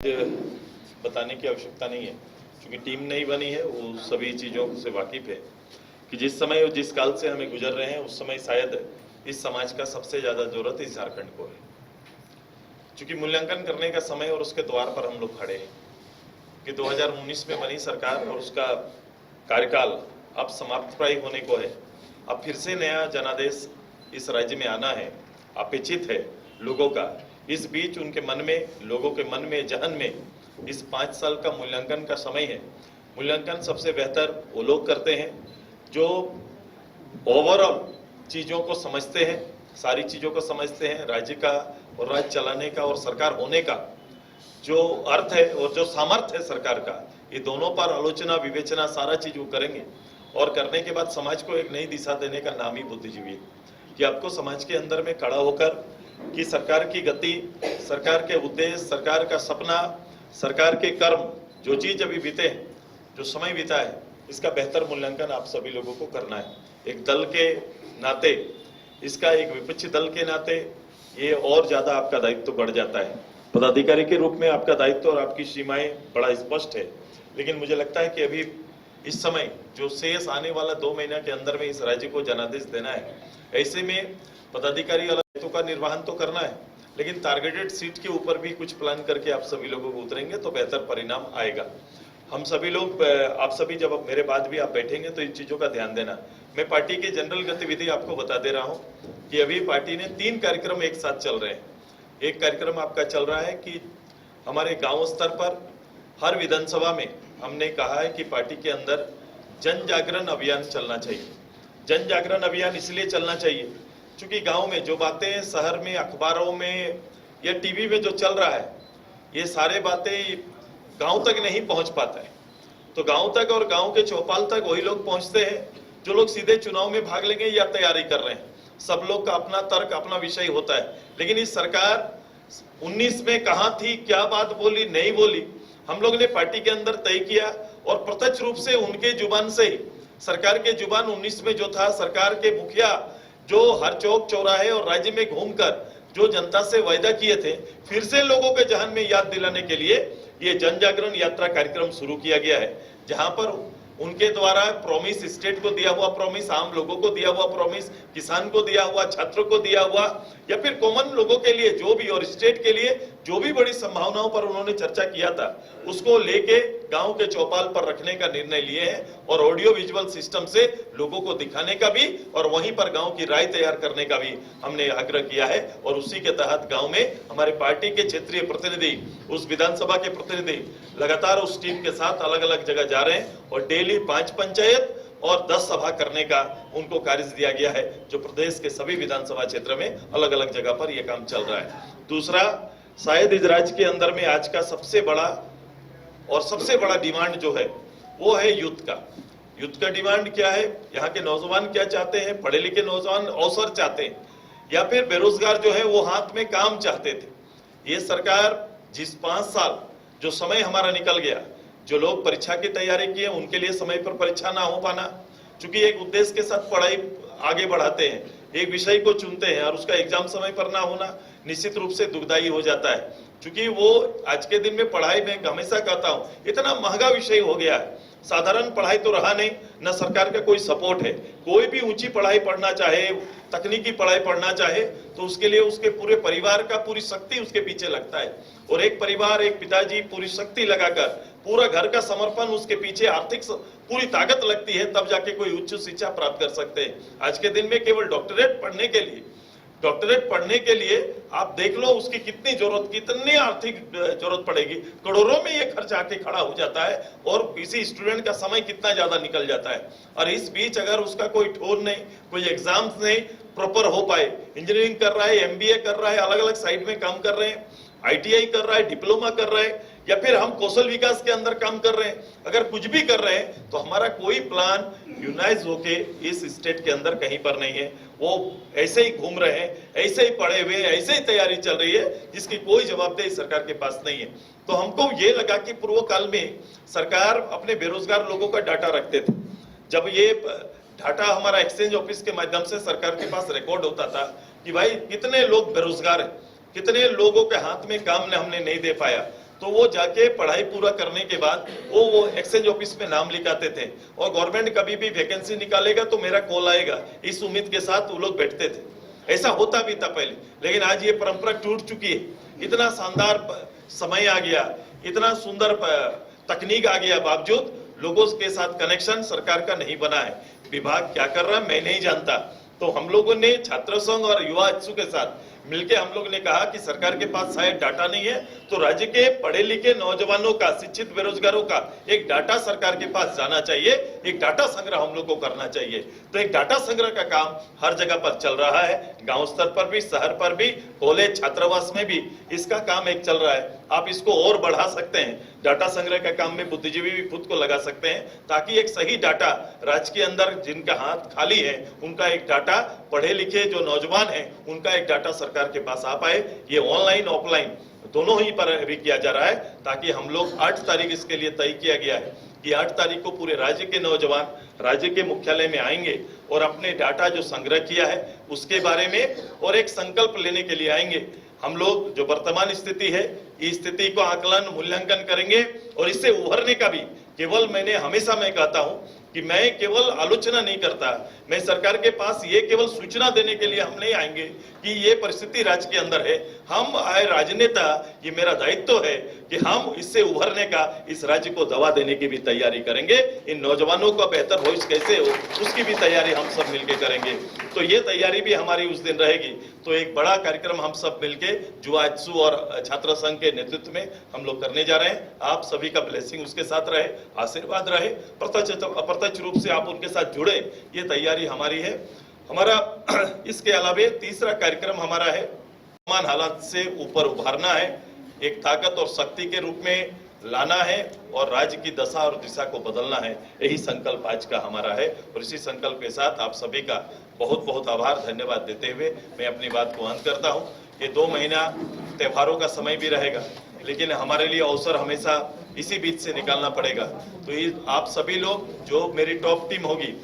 बताने की आवश्यकता नहीं है, क्योंकि टीम नहीं बनी है, वो सभी चीज़ों से वाकिफ है कि जिस समय और जिस काल से हमें गुजर रहे हैं उस समय शायद इस समाज का सबसे ज़्यादा जरूरत इस झारखंड को है। क्योंकि मूल्यांकन करने का समय और उसके द्वार पर हम लोग खड़े हैं कि 2019 में बनी सरकार और उसका कार्यकाल अब समाप्त प्राय होने को है। अब फिर से नया जनादेश इस राज्य में आना है, अपेक्षित है लोगों का। इस बीच उनके मन में, लोगों के मन में, जहन में इस 5 साल का मूल्यांकन का समय है। मूल्यांकन सबसे बेहतर वो लोग करते हैं जो ओवरऑल चीज़ों को समझते हैं, सारी चीज़ों को समझते हैं, राज्य का और राज्य चलाने का और सरकार होने का जो अर्थ है और जो सामर्थ्य है सरकार का, ये दोनों पर आलोचना, विवेचना, सारा चीज वो करेंगे। और करने के बाद समाज को एक नई दिशा देने का नाम ही बुद्धिजीवी है कि आपको समाज के अंदर में खड़ा होकर कि सरकार की गति, सरकार के उद्देश्य, सरकार का सपना, सरकार के कर्म, जो चीज अभी बीते हैं, जो समय बीता है, इसका बेहतर मूल्यांकन आप सभी लोगों को करना है। एक दल के नाते, इसका एक विपक्षी दल के नाते ये और ज्यादा आपका दायित्व बढ़ जाता है। पदाधिकारी के रूप में आपका दायित्व और आपकी सीमाएं बड़ा स्पष्ट है, लेकिन मुझे लगता है कि अभी इस समय जो शेष आने वाला 2 महीना के अंदर में इस राज्य को जनादेश देना है, ऐसे में पदाधिकारी दायित्व का निर्वहन तो करना है, लेकिन टारगेटेड सीट के ऊपर भी कुछ प्लान करके आप सभी लोगों को उतरेंगे तो बेहतर परिणाम आएगा। हम सभी लोग, आप सभी जब मेरे बाद भी आप बैठेंगे तो इन चीजों का ध्यान देना। मैं पार्टी की जनरल गतिविधि आपको बता दे रहा हूं कि अभी पार्टी ने 3 कार्यक्रम एक साथ चल रहे हैं। एक कार्यक्रम आपका चल रहा है कि हमारे गांव स्तर पर हर विधानसभा में हमने कहा है कि पार्टी के अंदर जन जागरण अभियान चलना चाहिए। जन जागरण अभियान इसलिए चलना चाहिए क्योंकि गांव में जो बातें शहर में, अखबारों में या टीवी में जो चल रहा है, ये सारे बातें गांव तक नहीं पहुंच पाता है। तो गांव तक और गांव के चौपाल तक वही लोग पहुंचते हैं जो लोग सीधे चुनाव में भाग लेंगे या तैयारी कर रहे हैं। सब लोग का अपना तर्क, अपना विषय होता है, लेकिन इस सरकार 19 में कहां थी, क्या बात बोली, नहीं बोली, हम लोग ने पार्टी के अंदर तय किया और प्रत्यक्ष रूप से उनके जुबान से ही, सरकार के जुबान 19 में जो था, सरकार के मुखिया जो हर चौक चौराहे और राज्य में घूमकर जो जनता से वायदा किए थे, फिर से लोगों के जहन में याद दिलाने के लिए ये जन जागरण यात्रा कार्यक्रम शुरू किया गया है, जहां पर उनके द्वारा प्रॉमिस, स्टेट को दिया हुआ प्रॉमिस, आम लोगों को दिया हुआ प्रॉमिस, किसान को दिया हुआ, छात्रों को दिया हुआ, या फिर कॉमन लोगों के लिए जो भी, और स्टेट के लिए जो भी बड़ी संभावनाओं पर उन्होंने चर्चा किया था, उसको लेके गांव के चौपाल पर रखने का निर्णय लिए हैं और ऑडियो विजुअल सिस्टम से लोगों को दिखाने का भी और वहीं पर गांव की राय तैयार करने का भी हमने आग्रह किया है। और उसी के तहत गांव में हमारे पार्टी के क्षेत्रीय प्रतिनिधि, उस विधानसभा के प्रतिनिधि लगातार उस टीम के साथ अलग अलग जगह जा रहे हैं और डेली 5 पंचायत और 10 सभा करने का उनको कार्य दिया गया है, जो प्रदेश के सभी विधानसभा क्षेत्र में अलग अलग जगह पर यह काम चल रहा है। दूसरा, शायद इस राज्य के अंदर में आज का सबसे बड़ा डिमांड जो है वो है युद्ध का। युद्ध का डिमांड क्या है? यहाँ के नौजवान क्या चाहते हैं? पढ़े लिखे नौजवान अवसर चाहते हैं या फिर बेरोजगार जो है वो हाथ में काम चाहते थे। ये सरकार जिस 5 साल जो समय हमारा निकल गया, जो लोग परीक्षा की तैयारी किए उनके लिए समय पर परीक्षा ना हो पाना, क्योंकि एक उद्देश्य के साथ पढ़ाई आगे बढ़ाते हैं, एक विषय को चुनते हैं और उसका एग्जाम समय पर ना होना निश्चित रूप से दुखदायी हो जाता है। क्योंकि वो आज के दिन में पढ़ाई में हमेशा कहता हूं, इतना महंगा विषय हो गया है, साधारण पढ़ाई तो रहा नहीं, न सरकार का कोई सपोर्ट है। कोई भी ऊंची पढ़ाई पढ़ना चाहे, तकनीकी पढ़ाई पढ़ना चाहे, तो उसके लिए उसके पूरे परिवार का पूरी शक्ति उसके पीछे लगता है। और एक परिवार, एक पिताजी पूरी शक्ति लगाकर, पूरा घर का समर्पण उसके पीछे, आर्थिक पूरी ताकत लगती है, तब जाके कोई उच्च शिक्षा प्राप्त कर सकते हैं। आज के दिन में केवल डॉक्टरेट पढ़ने के लिए आप देख लो उसकी कितनी आर्थिक जरूरत पड़ेगी, करोड़ों में ये खर्च आके खड़ा हो जाता है और किसी स्टूडेंट का समय कितना ज्यादा निकल जाता है। और इस बीच अगर उसका कोई ठोर नहीं, कोई एग्जाम्स नहीं प्रॉपर हो पाए, इंजीनियरिंग कर रहा है, MBA कर रहा है, अलग अलग साइड में काम कर रहे हैं, ITI कर रहा है, डिप्लोमा कर रहा है, या फिर हम कौशल विकास के अंदर काम कर रहे हैं, अगर कुछ भी कर रहे हैं तो हमारा कोई प्लान यूनाइज होके इस स्टेट के अंदर कहीं पर नहीं है। वो ऐसे ही घूम रहे हैं, ऐसे ही पढ़े हुए, ऐसे ही तैयारी चल रही है, जिसकी कोई जवाबदेही सरकार के पास नहीं है। तो हमको ये लगा कि पूर्व काल में सरकार अपने बेरोजगार लोगों का डाटा रखते थे। जब ये डाटा हमारा एक्सचेंज ऑफिस के माध्यम से सरकार के पास रिकॉर्ड होता था कि भाई कितने लोग बेरोजगार हैं, कितने लोगों के हाथ में काम हमने नहीं दे पाया, तो वो जाके पढ़ाई पूरा करने के बाद वो एक्सचेंज ऑफिस में नाम लिखाते थे और गवर्नमेंट कभी भी वैकेंसी निकालेगा तो मेरा कॉल आएगा, इस उम्मीद के साथ वो लोग बैठते थे। ऐसा होता भी था पहले, लेकिन आज ये परंपरा टूट चुकी है। इतना शानदार समय आ गया, इतना सुंदर तकनीक आ गया, बावजूद लोगों के साथ कनेक्शन सरकार का नहीं बना है। विभाग क्या कर रहा है मैं नहीं जानता। तो हम लोगों ने छात्र संघ और युवा इच्छुक के साथ मिलके हम लोग ने कहा कि सरकार के पास शायद डाटा नहीं है, तो राज्य के पढ़े लिखे नौजवानों का, शिक्षित बेरोजगारों का एक डाटा सरकार के पास जाना चाहिए, एक डाटा संग्रह हम लोग को करना चाहिए। तो एक डाटा संग्रह का काम हर जगह पर चल रहा है, गांव स्तर पर भी, शहर पर भी, कॉलेज छात्रावास में भी इसका काम एक चल रहा है। आप इसको और बढ़ा सकते हैं, डाटा संग्रह का काम में बुद्धिजीवी भी खुद को लगा सकते हैं, ताकि एक सही डाटा राज्य के अंदर जिनका हाथ खाली है उनका एक डाटा, पढ़े लिखे जो नौजवान हैं उनका एक डाटा सरकार के पास आ पाए। ये ऑनलाइन ऑफलाइन दोनों ही पर भी किया जा रहा है, ताकि हम लोग 8 तारीख इसके लिए तय किया गया है कि 8 तारीख को पूरे राज्य के नौजवान राज्य के मुख्यालय में आएंगे और अपने डाटा जो संग्रह किया है उसके बारे में और एक संकल्प लेने के लिए आएंगे। हम लोग जो वर्तमान स्थिति है इस स्थिति को आकलन मूल्यांकन करेंगे और इससे उभरने का भी केवल मैं कहता हूं कि मैं केवल आलोचना नहीं करता, मैं सरकार के पास ये केवल सूचना देने के लिए हम नहीं आएंगे कि ये परिस्थिति राज्य के अंदर है। हम आए राजनेता, ये मेरा दायित्व है कि हम इससे उभरने का, इस राज्य को दवा देने की भी तैयारी करेंगे। इन नौजवानों का बेहतर भविष्य कैसे हो उसकी भी तैयारी हम सब मिलकर करेंगे। तो ये तैयारी भी हमारी उस दिन रहेगी। तो एक बड़ा कार्यक्रम हम सब मिलके युवा इच्छुक और छात्र संघ के नेतृत्व में हम लोग करने जा रहे हैं। आप सभी का ब्लेसिंग उसके साथ रहे, आशीर्वाद रहे, अप्रत्यक्ष रूप से आप उनके साथ जुड़े, ये तैयारी हमारी है। हमारा इसके अलावा तीसरा कार्यक्रम हमारा है, वर्तमान हालात से ऊपर उभारना है, एक ताकत और शक्ति के रूप में लाना है और राज्य की दशा और दिशा को बदलना है। यही संकल्प आज का हमारा है और इसी संकल्प के साथ आप सभी का बहुत बहुत आभार, धन्यवाद देते हुए मैं अपनी बात को अंत करता हूं। ये 2 महीना त्योहारों का समय भी रहेगा, लेकिन हमारे लिए अवसर हमेशा इसी बीच से निकालना पड़ेगा। तो ये आप सभी लोग, जो मेरी टॉप टीम होगी